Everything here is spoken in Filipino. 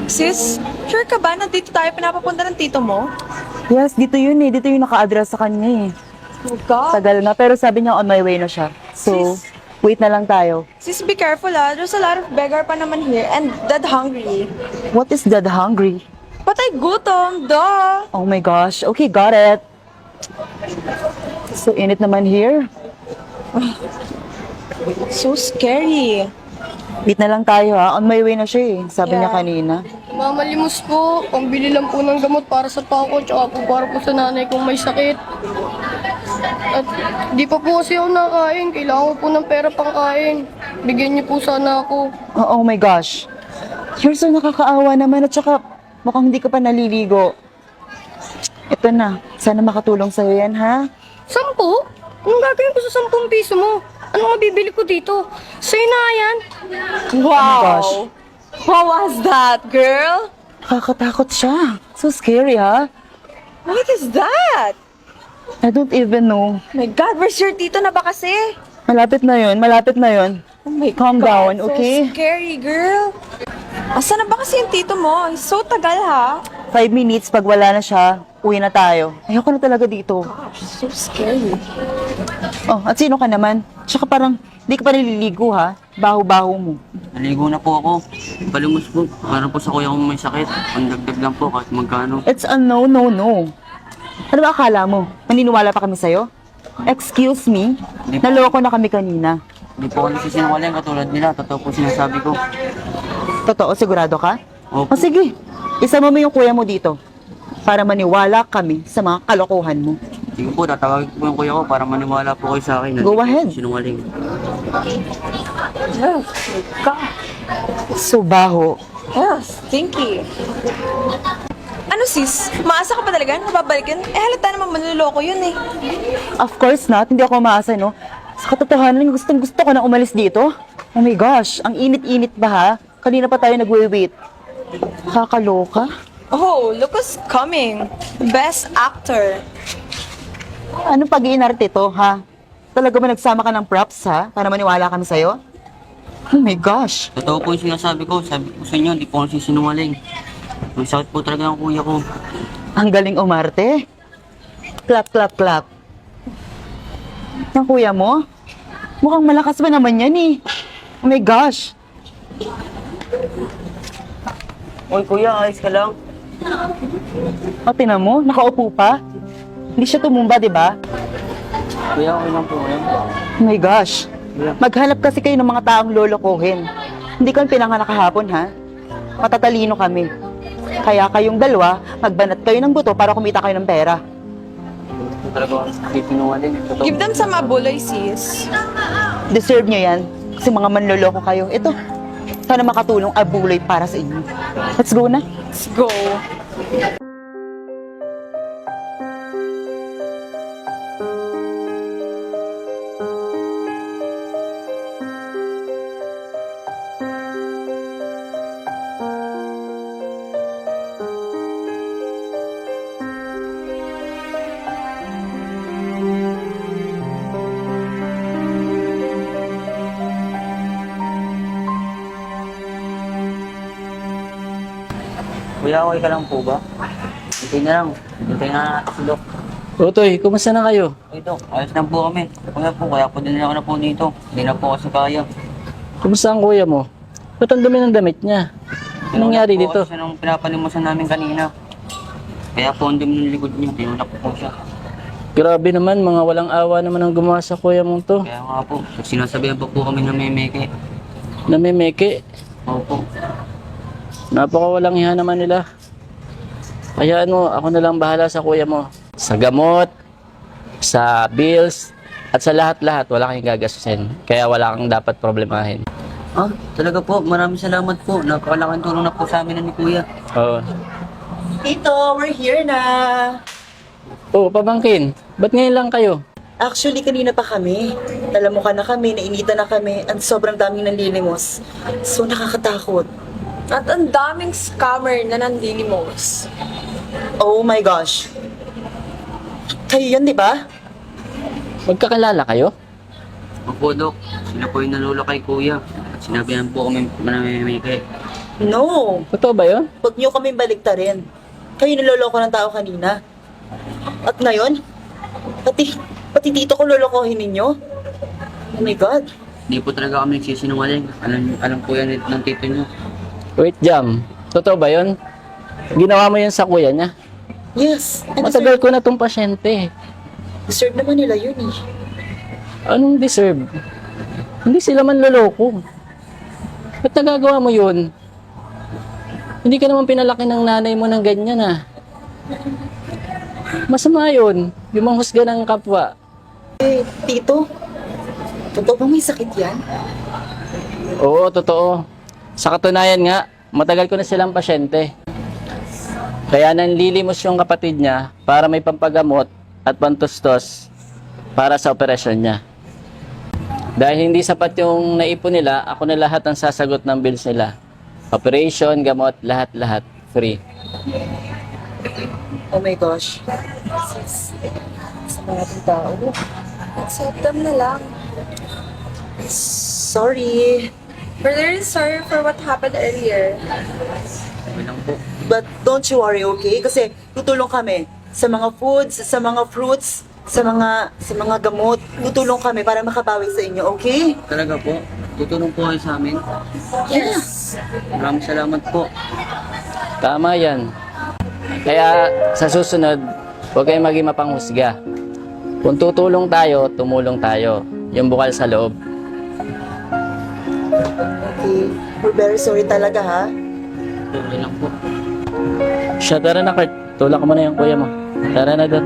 Sis, sure ka ba na dito tayo pinapapunta ng tito mo? Yes, dito yun eh. Dito yung naka-address sa kanya eh. Oh God. Tagal na, pero sabi niya on my way na siya. So, Sis. wait na lang tayo. Sis, be careful ah. There's a lot of beggar pa naman here and dead hungry. What is that hungry? Patay gutom, duh! Oh my gosh. Okay, got it. So, init naman here. So scary. Wait na lang tayo ha. On my way na siya eh. Sabi niya Yeah. kanina. Mamalimos po, pambili lang po ng gamot para sa pako, tsaka po para po sa nanay kung may sakit. At di pa po kasi ako nakain, kailangan ko po ng pera pang kain. Bigyan niyo po sana ako. Oh my gosh. You're so nakakaawa naman at saka mukhang hindi ka pa naliligo. Ito na. Sana makatulong sa'yo yan ha. 10? Anong gagawin ko sa 10 piso mo? Ano mabibili ko dito? Sa'yo na nga yan. Wow! gosh. What was that, girl? Nakakatakot siya. So scary ha. What is that? I don't even know. My God, where's your tito na ba kasi? Malapit na yun. Malapit na yun. Oh my Calm God, down, okay? So scary, girl. Asa na ba kasi yung tito mo? He's so tagal, ha? 5 minutes, pag wala na siya, uwi na tayo. Ayoko na talaga dito. Gosh, so scary. Oh, at sino ka naman? Tsaka parang, di ka pa nililigo ha? Baho-baho mo. Naligo na po ako. Palimos po. Para po sa kuya kong may sakit. Pandagdag lang po kahit magkano. It's a no, no, no. Ano ba akala mo? Maniniwala pa kami sa'yo? Excuse me? Hindi po. Naloko na kami kanina. Hindi po ako nagsisinungaling katulad nila. Totoo po sinasabi ko. Totoo, sigurado ka? Opo. O sige, isama mo yung kuya mo dito para maniwala kami sa mga kalokohan mo. Sige po, tatawagin ko yung kuya ko para maniwala po kayo sa akin. Go ahead. Sinungaling. Oh, my God. So baho. Oh, stinky. Ano sis? Maasa ka pa talaga na babalikin? Eh halata naman manluloko yun eh. Of course not, hindi ako maasa, no? Sa katotohanan, gusto ko na umalis dito. Oh my gosh, ang init-init ba ha? Kanina pa tayo nagwe-wait. Kakaloka. Oh, look who's coming. Best actor. Anong pag-iinarte to, ha? Talaga ba nagsama ka ng props, ha? Para maniwala kami sa'yo? Oh my gosh. Totoo po yung sinasabi ko. Sabi ko sa inyo, hindi po ako nagsisinungaling. May sakit po talaga ang kuya ko. Ang galing umarte. Clap, clap, clap. Ang kuya mo? Mukhang malakas ba naman yan, eh? Oh my gosh. Oy kuya, ayos ka lang. O, tinan mo, nakaupo pa. Hindi siya tumumba, di ba? Kuya, okay lang po ngayon. Oh my gosh. Maghanap kasi kayo ng mga taong lolokohin. Hindi kami pinanganak kahapon, ha? Matatalino kami. Kaya kayong dalawa, magbanat kayo ng buto para kumita kayo ng pera. Ito talaga ako nagsisinungaling. Totoo. Give them some abulay sis. Deserve nyo yan. Kasi mga manloloko kayo. Ito, sana makatulong abuloy para sa inyo. Let's go na. Let's go. Kuya, okay ka lang po ba? Hintay na lang. Hintay na natin si Doc. Otoy, kumusta na kayo? Ay, Doc, ayos lang po kami. Kuya po, kaya po din ako na po dito. Hindi na po kasi kaya. Kumusta ang kuya mo? Ba't ang dumi ng damit niya? Anong nangyari Tinulak po dito? kasi siya nung pinapalimusan namin kanina. Kaya po ang dumi ng likod niya. Tinulak po siya. Grabe naman, mga walang awa naman ang gumawa sa kuya mong to. Kaya nga po, sinasabihan pa po kami na memeke. Namimeke. Opo. Napaka walang hiya naman nila. Kaya ano, ako na lang bahala sa kuya mo. Sa gamot, sa bills, at sa lahat-lahat, wala kang gagastusin. Kaya wala kang dapat problemahin. Ah, talaga po, maraming salamat po. Napakalaking tulong na po sa amin ni Kuya. Oo. Tito, we're here na. Oh, pamangkin, ba't ngayon lang kayo? Actually, kanina pa kami. Nalamukan na kami, nainitan na kami, at sobrang daming nanlilimos. So, nakakatakot. At ang daming scammer na nandilimos. Oh my gosh. Kayo yan, di ba? Magkakilala kayo? Opo, Dok. Sila po yung nalulo kay Kuya. At sinabihan po kami na memeke. No! Totoo ba yun? Huwag niyo kami baliktarin. Kayo niloloko ng tao kanina. At ngayon, pati dito ko lolokohin ninyo? Oh my God. Hindi po talaga kami nagsisinungaling. Alam po yan ng tito nyo. Wait, Jam. Totoo ba yun? Ginawa mo yan sa kuya niya? Yes. Matagal ko na tong pasyente. Deserve naman nila yun eh. Anong deserve? Hindi sila man loloko. Ba't nagagawa mo yun? Hindi ka naman pinalaki ng nanay mo ng ganyan ah. Masama yun. Yung manghusga ng kapwa. Eh, Tito, totoo bang may sakit yan? Oo, totoo. Sa katunayan nga, matagal ko na silang pasyente. Kaya nanlilimos yung kapatid niya para may pampagamot at pantustos para sa operasyon niya. Dahil hindi sapat yung naipon nila, ako na lahat ang sasagot ng bills nila. Operation, gamot, lahat-lahat. Free. Oh my gosh. Sa mga ating tao. Accept them na lang. Sorry. We're really sorry for what happened earlier. Okay lang po. But don't you worry, okay? Kasi tutulong kami sa mga foods, sa mga fruits, sa mga gamot. Tutulong kami para makabawi sa inyo, okay? Talaga po. Tutulong po kayo sa amin. Yes. Maraming salamat po. Tama yan. Kaya sa susunod, huwag kayong maging mapanghusga. Kung tutulong tayo, tumulong tayo. Yung bukal sa loob. Okay. We're very sorry talaga, ha? Okay lang po. Siya, tara na, Kurt. Tulak mo na yung kuya mo. Tara na doon.